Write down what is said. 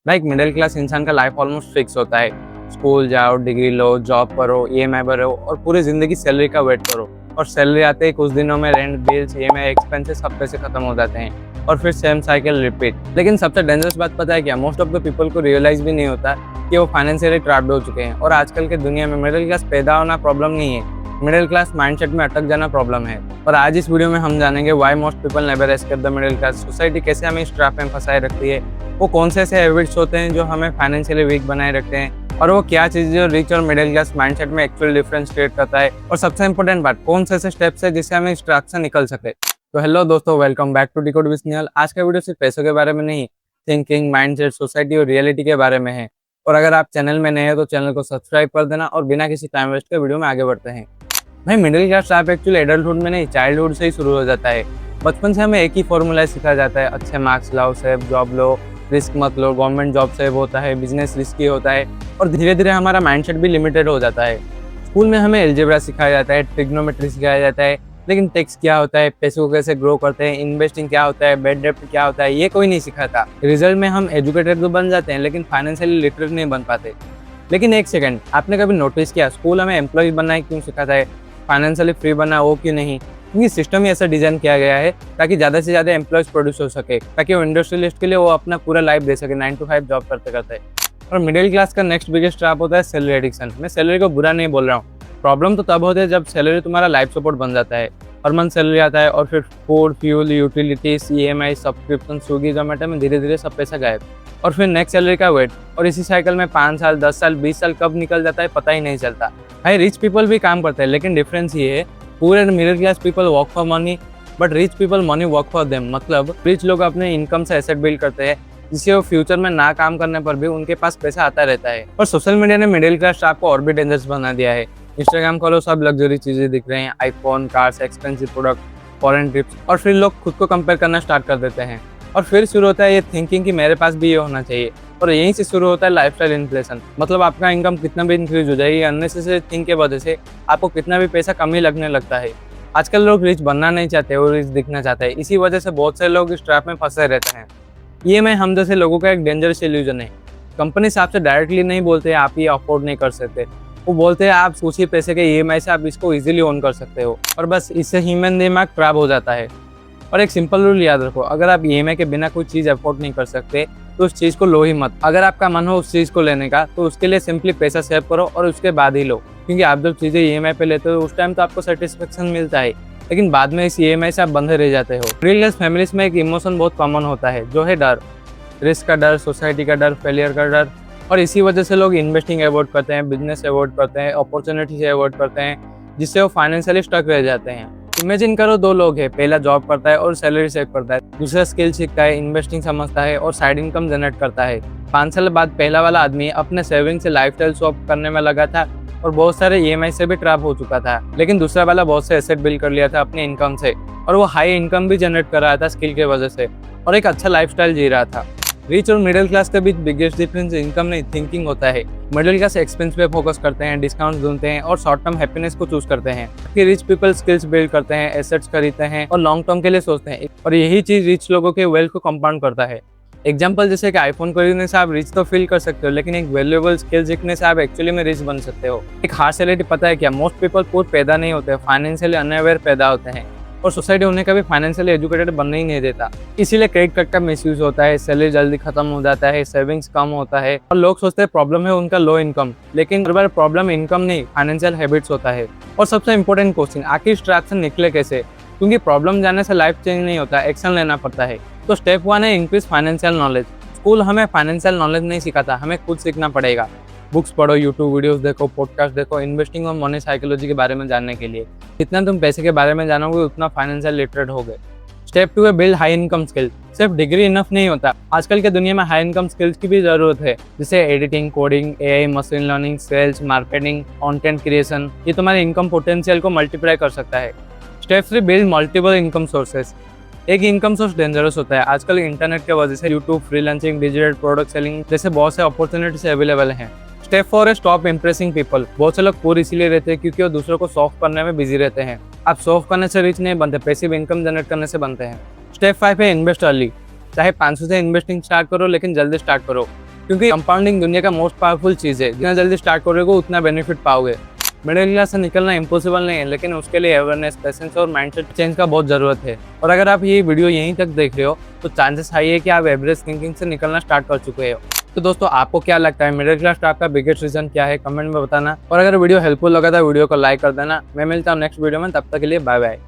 भाई एक middle class इंसान का लाइफ ऑलमोस्ट फिक्स होता है। स्कूल जाओ, डिग्री लो, जॉब करो, ईएमआई भरो और पूरी जिंदगी सैलरी का वेट करो। और सैलरी आते ही कुछ दिनों में रेंट, बिल्स, ईएमआई, एक्सपेंसेस सब पैसे खत्म हो जाते हैं और फिर सेम साइकिल रिपीट। लेकिन सबसे डेंजरस बात पता है क्या? मोस्ट ऑफ द पीपल को रियलाइज भी नहीं होता कि वो फाइनेंशियली ट्रैप्ड हो चुके हैं। और आजकल के दुनिया में मिडिल क्लास पैदा होना प्रॉब्लम नहीं है, मिडिल क्लास माइंडसेट में अटक जाना प्रॉब्लम है। और आज इस वीडियो में हम जानेंगे why most people never escape the middle class. Society कैसे हमें इस ट्रैप में फंसाए रखती है, वो कौन से ऐसे हैबिट्स होते हैं जो हमें फाइनेंशियली वीक बनाए रखते हैं, और वो क्या चीज़ जो रिच और मिडिल क्लास माइंडसेट में एक्चुअल डिफरेंस क्रिएट करता है, और सबसे इंपॉर्टेंट बात, कौन से ऐसे स्टेप्स है जिससे हमें इस ट्रैप से निकल सके। तो हेलो दोस्तों, welcome back to decode with Snehal. आज का वीडियो सिर्फ पैसों के बारे में नहीं, थिंकिंग, माइंडसेट, सोसाइटी और रियलिटी के बारे में है। और अगर आप चैनल में नए हैं तो चैनल को सब्सक्राइब कर देना और बिना किसी टाइम वेस्ट के वीडियो में आगे बढ़ते हैं। भाई middle class trap actually adulthood में नहीं, चाइल्डहुड से ही शुरू हो जाता है। बचपन से हमें एक ही फॉर्मूला सिखाया जाता है, अच्छे मार्क्स लाओ, सेव जॉब लो, रिस्क मत लो, गवर्नमेंट जॉब सेव होता है, बिजनेस रिस्की होता है। और धीरे धीरे हमारा माइंडसेट भी लिमिटेड हो जाता है। स्कूल में हमें एल्जेब्रा सिखाया जाता है, ट्रिग्नोमेट्री सिखाया जाता है, लेकिन टैक्स क्या होता है, पैसों को कैसे ग्रो करते हैं, इन्वेस्टिंग क्या होता है, बेड डेप्ट क्या होता है, ये कोई नहीं सिखाता। रिजल्ट में हम एजुकेटेड तो बन जाते हैं लेकिन फाइनेंशियली लिटरेट नहीं बन पाते। लेकिन एक सेकंड, आपने कभी नोटिस किया स्कूल हमें एम्प्लॉय बनना है क्यों सिखाता है, फाइनेंशियली फ्री बनना वो क्यों नहीं? क्योंकि सिस्टम ही ऐसा डिजाइन किया गया है ताकि ज़्यादा से ज़्यादा एम्प्लॉयज प्रोड्यूस हो सके, ताकि वो इंडस्ट्रियलिस्ट के लिए वो अपना पूरा लाइफ दे सके 9 to 5 जॉब करते करते। और मिडिल क्लास का नेक्स्ट बिगेस्ट ट्रैप होता है सैलरी एडिक्शन। मैं सैलरी को बुरा नहीं बोल रहा हूँ, प्रॉब्लम तो तब होती है जब सैलरी तुम्हारा लाइफ सपोर्ट बन जाता है। हर मंथ सैलरी आता है और फिर food, fuel, utilities, EMI, subscription, Swiggy, Zomato में धीरे धीरे सब पैसा गायब। और फिर नेक्स्ट सैलरी का वेट, और इसी साइकिल में 5 साल, 10 साल, 20 साल कब निकल जाता है पता ही नहीं चलता। भाई रिच पीपल भी काम करते हैं, लेकिन डिफरेंस ये है, पूरे middle class people work for money but rich people money work for them. मतलब रिच लोग अपने इनकम से एसेट बिल्ड करते हैं जिससे वो फ्यूचर में ना काम करने पर भी उनके पास पैसा आता रहता है। और सोशल मीडिया ने मिडिल क्लास ट्रैप को और भी डेंजरस बना दिया है। इंस्टाग्राम खोलो, सब लग्जरी चीजें दिख रहे हैं, iPhone, cars, expensive product, foreign trips, और फिर लोग खुद को कंपेयर करना स्टार्ट कर देते हैं। और फिर शुरू होता है ये थिंकिंग कि मेरे पास भी ये होना चाहिए। और यहीं से शुरू होता है लाइफस्टाइल इन्फ्लेशन। मतलब आपका इनकम कितना भी इंक्रीज हो जाए, अननेसेसरी थिंक के वजह से आपको कितना भी पैसा कम ही लगने लगता है। आजकल लोग रिच बनना नहीं चाहते, वो रिच दिखना चाहते हैं। इसी वजह से बहुत से लोग इस ट्रैप में फंसे रहते हैं। ये मैं हम जैसे लोगों का एक डेंजरस इल्यूजन है। कंपनी से आपसे डायरेक्टली नहीं बोलते आप ये अफोर्ड नहीं कर सकते, वो बोलते हैं आप उसी पैसे के ईएमआई से आप इसको इजीली ओन कर सकते हो। और बस इससे ह्यूमन दिमाग ट्रैप हो जाता है। और एक सिंपल रूल याद रखो, अगर आप ईएमआई के बिना कोई चीज़ अफोर्ड नहीं कर सकते तो उस चीज़ को लो ही मत। अगर आपका मन हो उस चीज़ को लेने का तो उसके लिए सिंपली पैसा सेव करो और उसके बाद ही लो। क्योंकि आप जब चीज़ें ईएमआई पे लेते हो उस टाइम तो आपको सेटिस्फेक्शन मिलता है, लेकिन बाद में इस ईएमआई से आप बंधे रह जाते हो। मिडिल क्लास फैमिलीज में एक इमोशन बहुत कॉमन होता है जो है डर, रिस्क का डर, सोसाइटी का डर, फेलियर का डर। और इसी वजह से लोग इन्वेस्टिंग अवॉइड करते हैं, बिजनेस अवॉइड करते हैं, अपॉर्चुनिटी से अवॉइड करते हैं, जिससे वो फाइनेंशियली स्टक रह जाते हैं। इमेजिन करो दो लोग हैं, पहला जॉब करता है और सैलरी सेव करता है, दूसरा स्किल सीखता है, इन्वेस्टिंग समझता है और साइड इनकम जनरेट करता है। 5 साल बाद पहला वाला आदमी अपने सेविंग से लाइफस्टाइल स्वैप करने में लगा था और बहुत सारे ईएमआई से भी ट्रैप हो चुका था। लेकिन दूसरा वाला बहुत से एसेट बिल्ड कर लिया था अपने इनकम से, और वो हाई इनकम भी जनरेट कर रहा था स्किल के वजह से, और एक अच्छा लाइफस्टाइल जी रहा था। रिच और मिडिल क्लास के बीच बिगेस्ट डिफरेंस इनकम नहीं, थिंकिंग होता है। मिडिल क्लास एक्सपेंस पे फोकस करते हैं, डिस्काउंट ढूंढते हैं और शॉर्ट टर्म हैप्पीनेस को चूज करते हैं। कि रिच पीपल स्किल्स बिल्ड करते हैं, एसेट्स खरीदते हैं और लॉन्ग टर्म के लिए सोचते हैं, और यही चीज रिच लोगों के वेल्थ को कंपाउंड करता है। एग्जाम्पल जैसे कि आईफोन खरीदने से आप रिच तो फील कर सकते हो, लेकिन एक वैल्यूएबल स्किल सीखने से आप एक्चुअली में रिच बन सकते हो। एक हार्श रियलिटी पता है क्या? मोस्ट पीपल पूर पैदा नहीं होते, फाइनेंशियली अनअवेयर पैदा होते हैं, और सोसाइटी उन्हें कभी फाइनेंशियली एजुकेटेड बनने ही नहीं देता। इसीलिए क्रेडिट कार्ड का मिसयूज होता है, सैलरी जल्दी खत्म हो जाता है, सेविंग्स कम होता है, और लोग सोचते हैं प्रॉब्लम है उनका लो इनकम, लेकिन हर बार प्रॉब्लम इनकम नहीं, फाइनेंशियल हैबिट्स होता है। और सबसे इंपॉर्टेंट क्वेश्चन, आखिर इस ट्रैप से निकले कैसे? क्योंकि प्रॉब्लम जाने से लाइफ चेंज नहीं होता, एक्शन लेना पड़ता है। तो स्टेप 1 है इंक्रीज फाइनेंशियल नॉलेज। स्कूल हमें फाइनेंशियल नॉलेज नहीं सिखाता, हमें खुद सीखना पड़ेगा। बुक्स पढ़ो, यूट्यूब वीडियोस देखो, पॉडकास्ट देखो, इन्वेस्टिंग और मनी साइकोलॉजी के बारे में जानने के लिए। जितना तुम पैसे के बारे में जानोगे उतना फाइनेंशियल लिटरेट होगे। स्टेप 2 है बिल्ड हाई इनकम स्किल। सिर्फ डिग्री इनफ नहीं होता, आजकल के दुनिया में हाई इनकम स्किल्स की भी जरूरत है, जैसे editing, coding, AI, machine learning, sales, marketing, content creation. ये तुम्हारे इनकम पोटेंशियल को मल्टीप्लाई कर सकता है। Step 3 build multiple income sources. एक इनकम सोर्स डेंजरस होता है। आजकल इंटरनेट के वजह से YouTube, freelancing, digital product selling जैसे बहुत से अपॉर्चुनिटीज अवेलेबल हैं। स्टेप 4 है स्टॉप इम्प्रेसिंग पीपल। बहुत से लोग पूर इसीलिए रहते हैं क्योंकि वो दूसरों को सॉल्व करने में बिजी रहते हैं। आप सॉल्व करने से रिच नहीं बनते, पैसिव इनकम जनरेट करने से बनते हैं। स्टेप 5 है इन्वेस्ट अर्ली। चाहे 500 से इन्वेस्टिंग स्टार्ट करो, लेकिन जल्दी स्टार्ट करो। क्योंकि कंपाउंडिंग दुनिया का मोस्ट पावरफुल चीज़ है। जितना जल्दी स्टार्ट करोगे उतना बेनिफिट पाओगे। मिडिल क्लास से निकलना इम्पॉसिबल नहीं है, लेकिन उसके लिए अवेयरनेस, पेशेंस और माइंडसेट चेंज का बहुत ज़रूरत है। और अगर आप ये वीडियो यहीं तक देख रहे हो तो चांसेस हाई है कि आप एवरेज थिंकिंग से निकलना स्टार्ट कर चुके हो। तो दोस्तों, आपको क्या लगता है मिडिल क्लास ट्रैप का बिगेस्ट रीजन क्या है? कमेंट में बताना। और अगर वीडियो हेल्पफुल लगा था वीडियो को लाइक कर देना। मैं मिलता हूँ नेक्स्ट वीडियो में, तब तक के लिए बाय बाय।